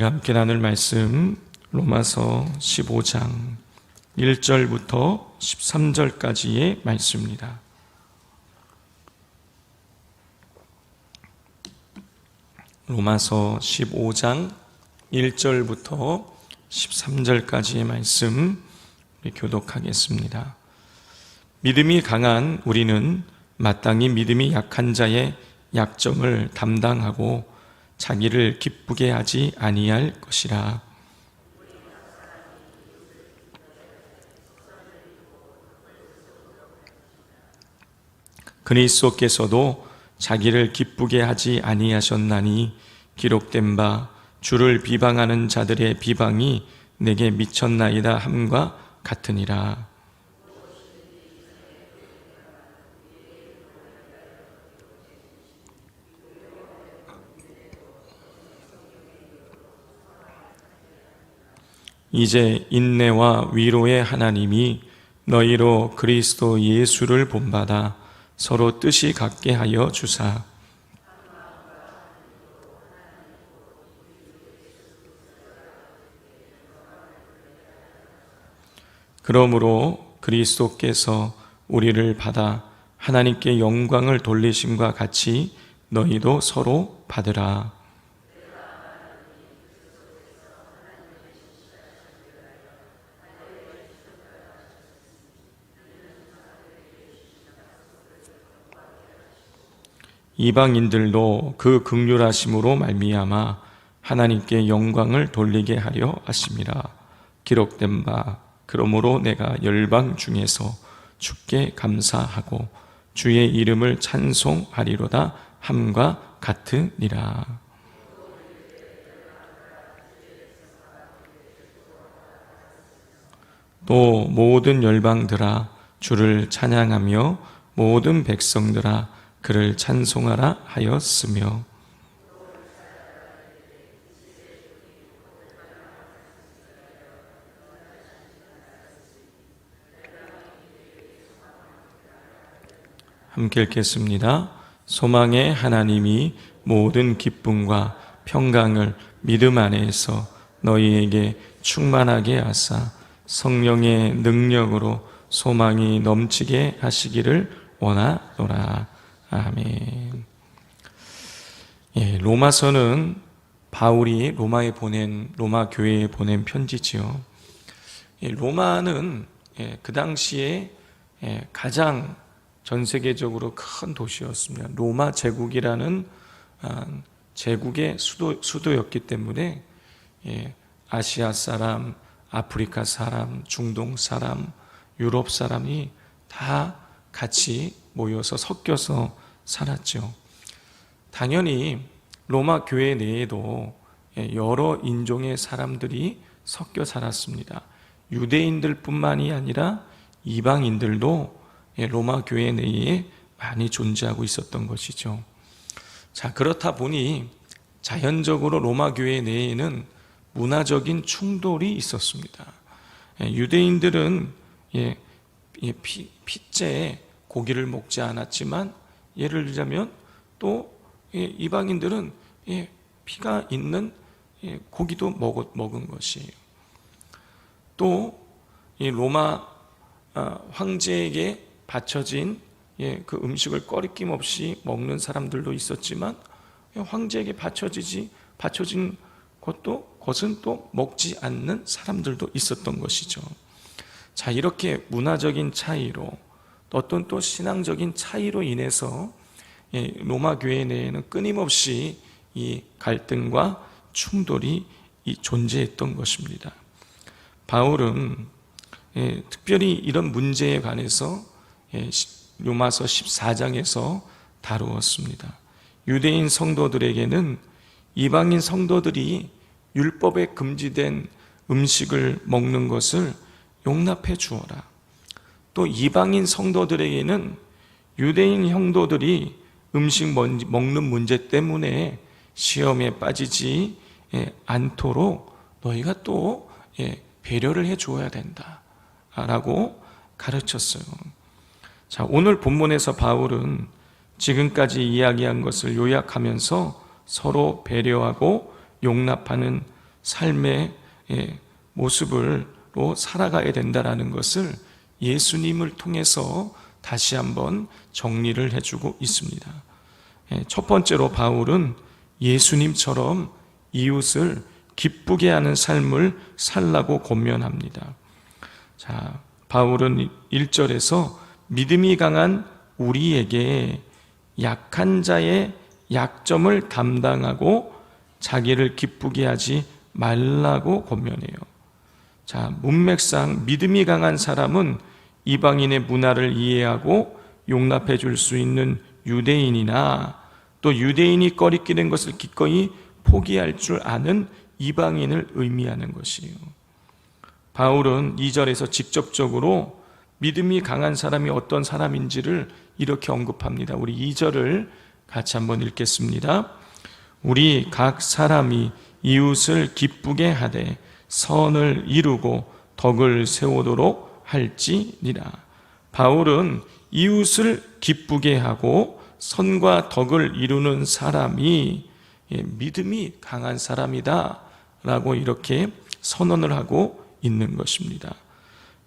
우리가 함께 나눌 말씀 로마서 15장 1절부터 13절까지의 말씀입니다. 로마서 15장 1절부터 13절까지의 말씀 우리 교독하겠습니다. 믿음이 강한 우리는 마땅히 믿음이 약한 자의 약점을 담당하고 자기를 기쁘게 하지 아니할 것이라. 그리스도께서도 자기를 기쁘게 하지 아니하셨나니 기록된 바 주를 비방하는 자들의 비방이 내게 미쳤나이다 함과 같으니라. 이제 인내와 위로의 하나님이 너희로 그리스도 예수를 본받아 서로 뜻이 같게 하여 주사 그러므로 그리스도께서 우리를 받아 하나님께 영광을 돌리심과 같이 너희도 서로 받으라. 이방인들도 그 긍휼하심으로 말미암아 하나님께 영광을 돌리게 하려 하심이라. 기록된 바 그러므로 내가 열방 중에서 주께 감사하고 주의 이름을 찬송하리로다 함과 같으니라. 또 모든 열방들아 주를 찬양하며 모든 백성들아 그를 찬송하라 하였으며 함께 읽겠습니다. 소망의 하나님이 모든 기쁨과 평강을 믿음 안에서 너희에게 충만하게 하사 성령의 능력으로 소망이 넘치게 하시기를 원하노라. 아멘. 로마서는 바울이 로마 교회에 보낸 편지지요. 로마는 그 당시에 가장 전 세계적으로 큰 도시였습니다. 로마 제국이라는 제국의 수도였기 때문에 아시아 사람, 아프리카 사람, 중동 사람, 유럽 사람이 다 같이 모여서 섞여서 살았죠. 당연히 로마 교회 내에도 여러 인종의 사람들이 섞여 살았습니다. 유대인들 뿐만이 아니라 이방인들도 로마 교회 내에 많이 존재하고 있었던 것이죠. 자, 그렇다 보니 자연적으로 로마 교회 내에는 문화적인 충돌이 있었습니다. 유대인들은 핏째 고기를 먹지 않았지만 예를 들자면 또 이방인들은 피가 있는 고기도 먹은 것이에요. 또 로마 황제에게 바쳐진 그 음식을 꺼리낌 없이 먹는 사람들도 있었지만 황제에게 바쳐진 것은 또 먹지 않는 사람들도 있었던 것이죠. 자, 이렇게 문화적인 차이로 어떤 또 신앙적인 차이로 인해서 로마 교회 내에는 끊임없이 이 갈등과 충돌이 존재했던 것입니다. 바울은 특별히 이런 문제에 관해서 로마서 14장에서 다루었습니다. 유대인 성도들에게는 이방인 성도들이 율법에 금지된 음식을 먹는 것을 용납해 주어라. 또 이방인 성도들에게는 유대인 형도들이 음식 먹는 문제 때문에 시험에 빠지지 않도록 너희가 또 배려를 해 주어야 된다 라고 가르쳤어요. 자, 오늘 본문에서 바울은 지금까지 이야기한 것을 요약하면서 서로 배려하고 용납하는 삶의 모습으로 살아가야 된다라는 것을 예수님을 통해서 다시 한번 정리를 해주고 있습니다. 첫 번째로 바울은 예수님처럼 이웃을 기쁘게 하는 삶을 살라고 권면합니다. 자, 바울은 1절에서 믿음이 강한 우리에게 약한 자의 약점을 담당하고 자기를 기쁘게 하지 말라고 권면해요. 자, 문맥상 믿음이 강한 사람은 이방인의 문화를 이해하고 용납해 줄 수 있는 유대인이나 또 유대인이 꺼리끼는 것을 기꺼이 포기할 줄 아는 이방인을 의미하는 것이에요. 바울은 2절에서 직접적으로 믿음이 강한 사람이 어떤 사람인지를 이렇게 언급합니다. 우리 2절을 같이 한번 읽겠습니다. 우리 각 사람이 이웃을 기쁘게 하되 선을 이루고 덕을 세우도록 할지니라. 바울은 이웃을 기쁘게 하고 선과 덕을 이루는 사람이 믿음이 강한 사람이다 라고 이렇게 선언을 하고 있는 것입니다.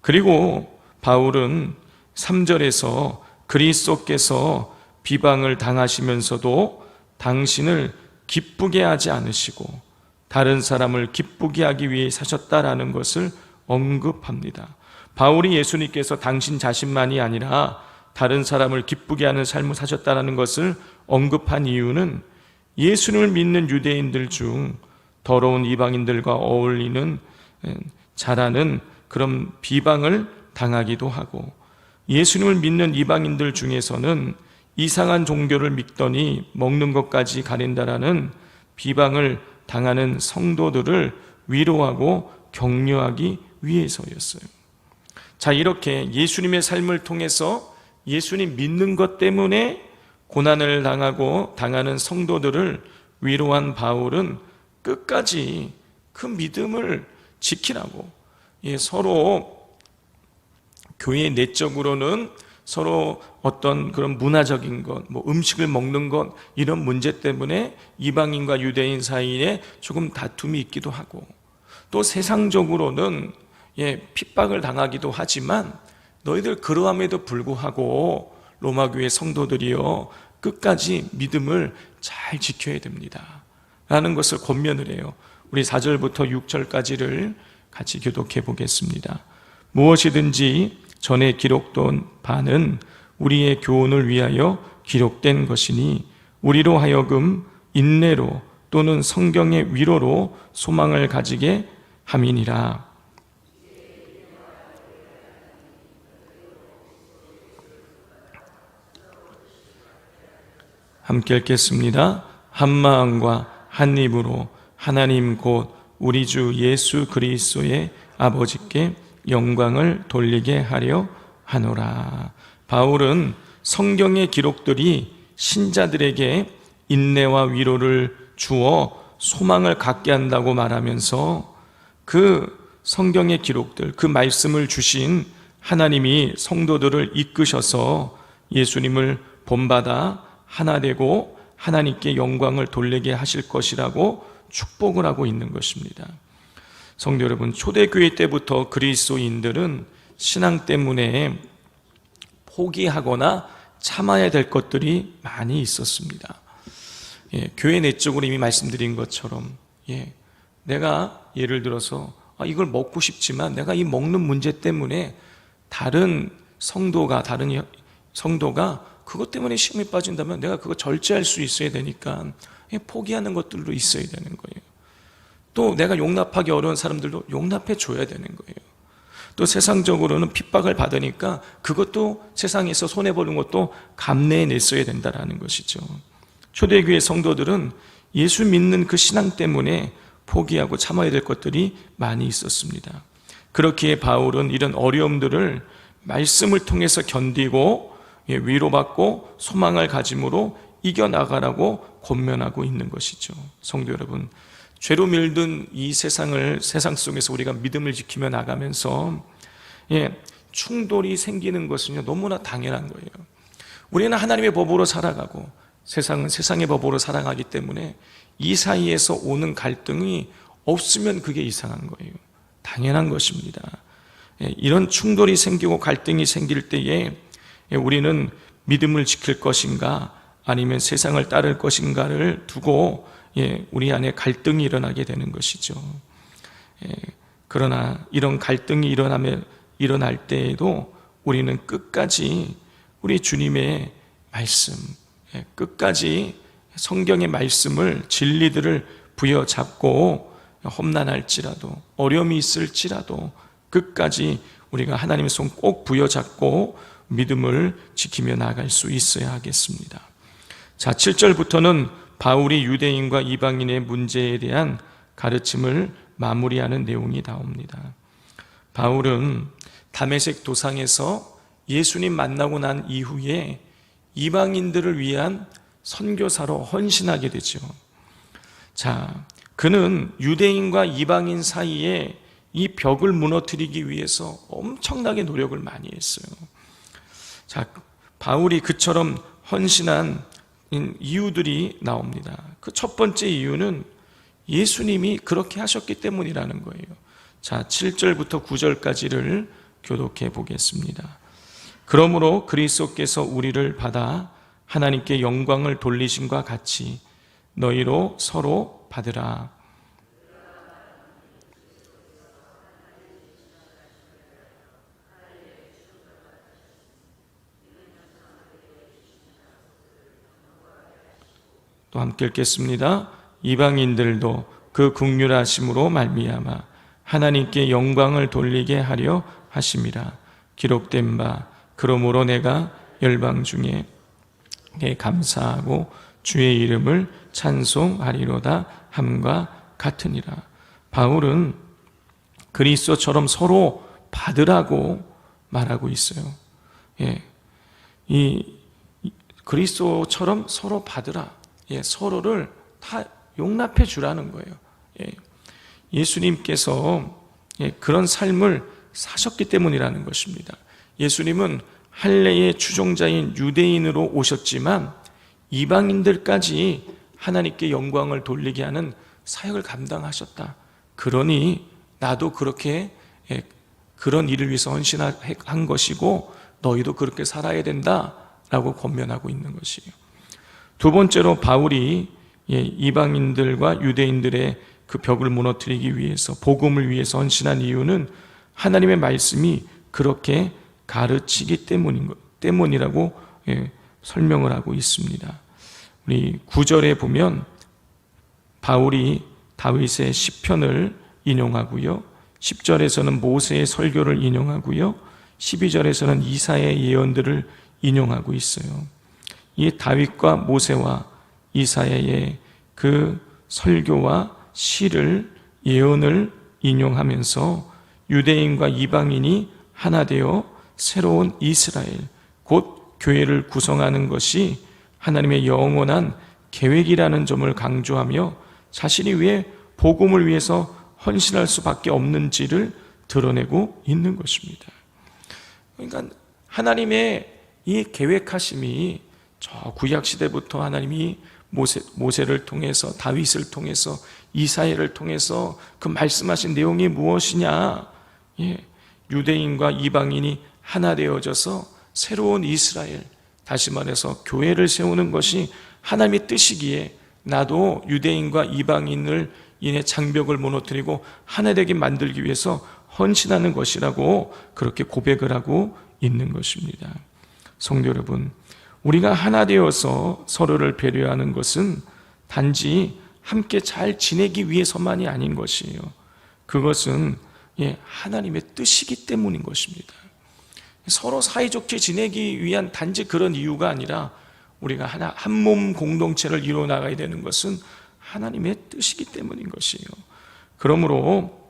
그리고 바울은 3절에서 그리스도께서 비방을 당하시면서도 당신을 기쁘게 하지 않으시고 다른 사람을 기쁘게 하기 위해 사셨다라는 것을 언급합니다. 바울이 예수님께서 당신 자신만이 아니라 다른 사람을 기쁘게 하는 삶을 사셨다라는 것을 언급한 이유는 예수님을 믿는 유대인들 중 더러운 이방인들과 어울리는 자라는 그런 비방을 당하기도 하고 예수님을 믿는 이방인들 중에서는 이상한 종교를 믿더니 먹는 것까지 가린다라는 비방을 당하는 성도들을 위로하고 격려하기 위해서였어요. 자, 이렇게 예수님의 삶을 통해서 예수님 믿는 것 때문에 고난을 당하는 성도들을 위로한 바울은 끝까지 그 믿음을 지키라고, 서로 교회 내적으로는 서로 어떤 그런 문화적인 것, 음식을 먹는 것, 이런 문제 때문에 이방인과 유대인 사이에 조금 다툼이 있기도 하고, 또 세상적으로는 핍박을 당하기도 하지만 너희들 그러함에도 불구하고 로마 교회 성도들이요 끝까지 믿음을 잘 지켜야 됩니다 라는 것을 권면을 해요. 우리 4절부터 6절까지를 같이 교독해 보겠습니다. 무엇이든지 전에 기록된 바는 우리의 교훈을 위하여 기록된 것이니 우리로 하여금 인내로 또는 성경의 위로로 소망을 가지게 함이니라. 함께 읽겠습니다. 한 마음과 한 입으로 하나님 곧 우리 주 예수 그리스도의 아버지께 영광을 돌리게 하려 하노라. 바울은 성경의 기록들이 신자들에게 인내와 위로를 주어 소망을 갖게 한다고 말하면서 그 성경의 기록들, 그 말씀을 주신 하나님이 성도들을 이끄셔서 예수님을 본받아 하나 되고 하나님께 영광을 돌리게 하실 것이라고 축복을 하고 있는 것입니다. 성도 여러분, 초대교회 때부터 그리스도인들은 신앙 때문에 포기하거나 참아야 될 것들이 많이 있었습니다. 교회 내적으로 이미 말씀드린 것처럼 내가 예를 들어서 이걸 먹고 싶지만 내가 이 먹는 문제 때문에 다른 성도가 그것 때문에 시험에 빠진다면 내가 그거 절제할 수 있어야 되니까 포기하는 것들도 있어야 되는 거예요. 또 내가 용납하기 어려운 사람들도 용납해 줘야 되는 거예요. 또 세상적으로는 핍박을 받으니까 그것도 세상에서 손해보는 것도 감내해냈어야 된다는 것이죠. 초대교회 성도들은 예수 믿는 그 신앙 때문에 포기하고 참아야 될 것들이 많이 있었습니다. 그렇기에 바울은 이런 어려움들을 말씀을 통해서 견디고 위로받고 소망을 가짐으로 이겨나가라고 권면하고 있는 것이죠. 성도 여러분, 죄로 밀든 이 세상 속에서 우리가 믿음을 지키며 나가면서 충돌이 생기는 것은 너무나 당연한 거예요. 우리는 하나님의 법으로 살아가고 세상은 세상의 법으로 살아가기 때문에 이 사이에서 오는 갈등이 없으면 그게 이상한 거예요. 당연한 것입니다. 이런 충돌이 생기고 갈등이 생길 때에 우리는 믿음을 지킬 것인가 아니면 세상을 따를 것인가를 두고 우리 안에 갈등이 일어나게 되는 것이죠. 그러나 이런 갈등이 일어날 때에도 우리는 끝까지 우리 주님의 말씀, 끝까지 성경의 말씀을, 진리들을 부여잡고 험난할지라도 어려움이 있을지라도 끝까지 우리가 하나님의 손 꼭 부여잡고 믿음을 지키며 나아갈 수 있어야 하겠습니다. 자, 7절부터는 바울이 유대인과 이방인의 문제에 대한 가르침을 마무리하는 내용이 나옵니다. 바울은 다메섹 도상에서 예수님 만나고 난 이후에 이방인들을 위한 선교사로 헌신하게 되죠. 자, 그는 유대인과 이방인 사이에 이 벽을 무너뜨리기 위해서 엄청나게 노력을 많이 했어요. 자, 바울이 그처럼 헌신한 이유들이 나옵니다. 그 첫 번째 이유는 예수님이 그렇게 하셨기 때문이라는 거예요. 자, 7절부터 9절까지를 교독해 보겠습니다. 그러므로 그리스도께서 우리를 받아 하나님께 영광을 돌리심과 같이 너희로 서로 받으라. 또 함께 읽겠습니다. 이방인들도 그 긍휼하심으로 말미암아 하나님께 영광을 돌리게 하려 하심이라. 기록된 바 그러므로 내가 열방 중에 감사하고 주의 이름을 찬송하리로다 함과 같으니라. 바울은 그리스도처럼 서로 받으라고 말하고 있어요. 이 그리스도처럼 서로 받으라. 서로를 다 용납해 주라는 거예요. 예수님께서 그런 삶을 사셨기 때문이라는 것입니다. 예수님은 할례의 추종자인 유대인으로 오셨지만 이방인들까지 하나님께 영광을 돌리게 하는 사역을 감당하셨다. 그러니 나도 그렇게 그런 일을 위해서 헌신한 것이고 너희도 그렇게 살아야 된다라고 권면하고 있는 것이에요. 두 번째로 바울이 이방인들과 유대인들의 그 벽을 무너뜨리기 위해서 복음을 위해서 헌신한 이유는 하나님의 말씀이 그렇게 가르치기 때문이라고 설명을 하고 있습니다. 우리 9절에 보면 바울이 다윗의 시편을 인용하고요, 10절에서는 모세의 설교를 인용하고요, 12절에서는 이사야의 예언들을 인용하고 있어요. 이 다윗과 모세와 이사야의 그 설교와 시를, 예언을 인용하면서 유대인과 이방인이 하나 되어 새로운 이스라엘, 곧 교회를 구성하는 것이 하나님의 영원한 계획이라는 점을 강조하며 자신이 왜 복음을 위해서 헌신할 수밖에 없는지를 드러내고 있는 것입니다. 그러니까 하나님의 이 계획하심이 저 구약시대부터 하나님이 모세를 통해서, 다윗을 통해서, 이사야를 통해서 그 말씀하신 내용이 무엇이냐? 유대인과 이방인이 하나 되어져서 새로운 이스라엘, 다시 말해서 교회를 세우는 것이 하나님의 뜻이기에 나도 유대인과 이방인을 인해 장벽을 무너뜨리고 하나 되게 만들기 위해서 헌신하는 것이라고 그렇게 고백을 하고 있는 것입니다. 성도 여러분, 우리가 하나 되어서 서로를 배려하는 것은 단지 함께 잘 지내기 위해서만이 아닌 것이에요. 그것은 하나님의 뜻이기 때문인 것입니다. 서로 사이좋게 지내기 위한 단지 그런 이유가 아니라 우리가 한 몸 공동체를 이루어 나가야 되는 것은 하나님의 뜻이기 때문인 것이에요. 그러므로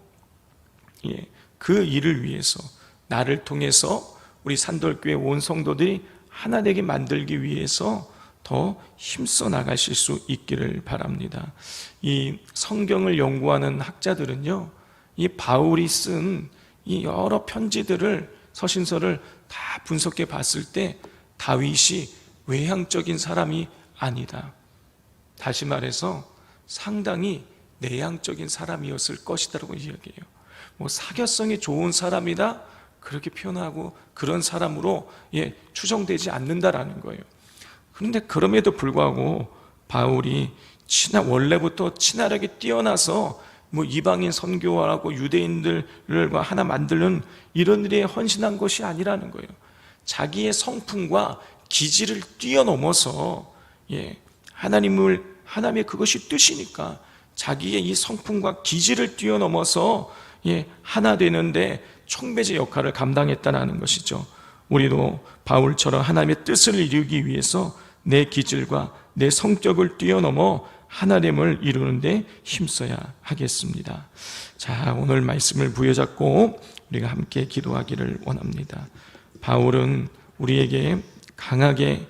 그 일을 위해서 나를 통해서 우리 산돌교회 온 성도들이 하나 되게 만들기 위해서 더 힘써 나가실 수 있기를 바랍니다. 이 성경을 연구하는 학자들은요, 이 바울이 쓴 이 여러 편지들을, 서신서를 다 분석해 봤을 때 다윗이 외향적인 사람이 아니다. 다시 말해서 상당히 내향적인 사람이었을 것이다라고 이야기해요. 뭐 사교성이 좋은 사람이다 그렇게 표현하고 그런 사람으로 추정되지 않는다라는 거예요. 그런데 그럼에도 불구하고 바울이 원래부터 친화력이 뛰어나서 뭐 이방인 선교하고 유대인들과 하나 만드는 이런 일에 헌신한 것이 아니라는 거예요. 자기의 성품과 기질을 뛰어넘어서 하나님의 그것이 뜻이니까 자기의 이 성품과 기질을 뛰어넘어서 하나 되는데 촉매제 역할을 감당했다는 것이죠. 우리도 바울처럼 하나님의 뜻을 이루기 위해서 내 기질과 내 성격을 뛰어넘어 하나됨을 이루는데 힘써야 하겠습니다. 자, 오늘 말씀을 부여잡고 우리가 함께 기도하기를 원합니다. 바울은 우리에게 강하게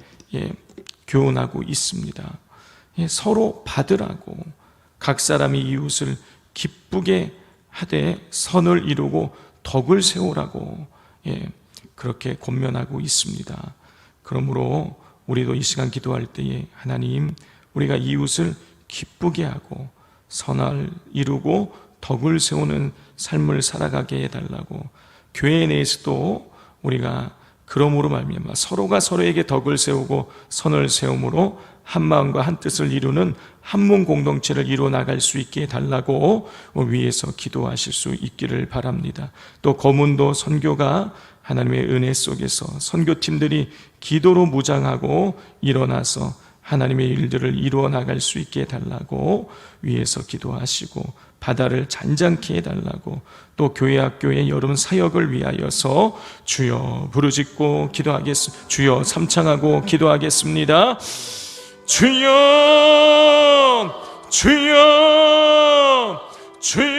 교훈하고 있습니다. 서로 받으라고, 각 사람이 이웃을 기쁘게 하되 선을 이루고 덕을 세우라고 그렇게 권면하고 있습니다. 그러므로 우리도 이 시간 기도할 때에 하나님, 우리가 이웃을 기쁘게 하고 선을 이루고 덕을 세우는 삶을 살아가게 해달라고, 교회 내에서도 우리가 그러므로 말미암아 서로가 서로에게 덕을 세우고 선을 세움으로 한 마음과 한 뜻을 이루는 한몸 공동체를 이루어 나갈 수 있게 해달라고 위에서 기도하실 수 있기를 바랍니다. 또 거문도 선교가 하나님의 은혜 속에서 선교팀들이 기도로 무장하고 일어나서 하나님의 일들을 이루어 나갈 수 있게 해달라고 위에서 기도하시고, 바다를 잔잔케 해달라고, 또 교회 학교의 여름 사역을 위하여서 주여 부르짖고 기도하겠습니다. 주여 삼창하고 기도하겠습니다. 주여, 주여, 주여.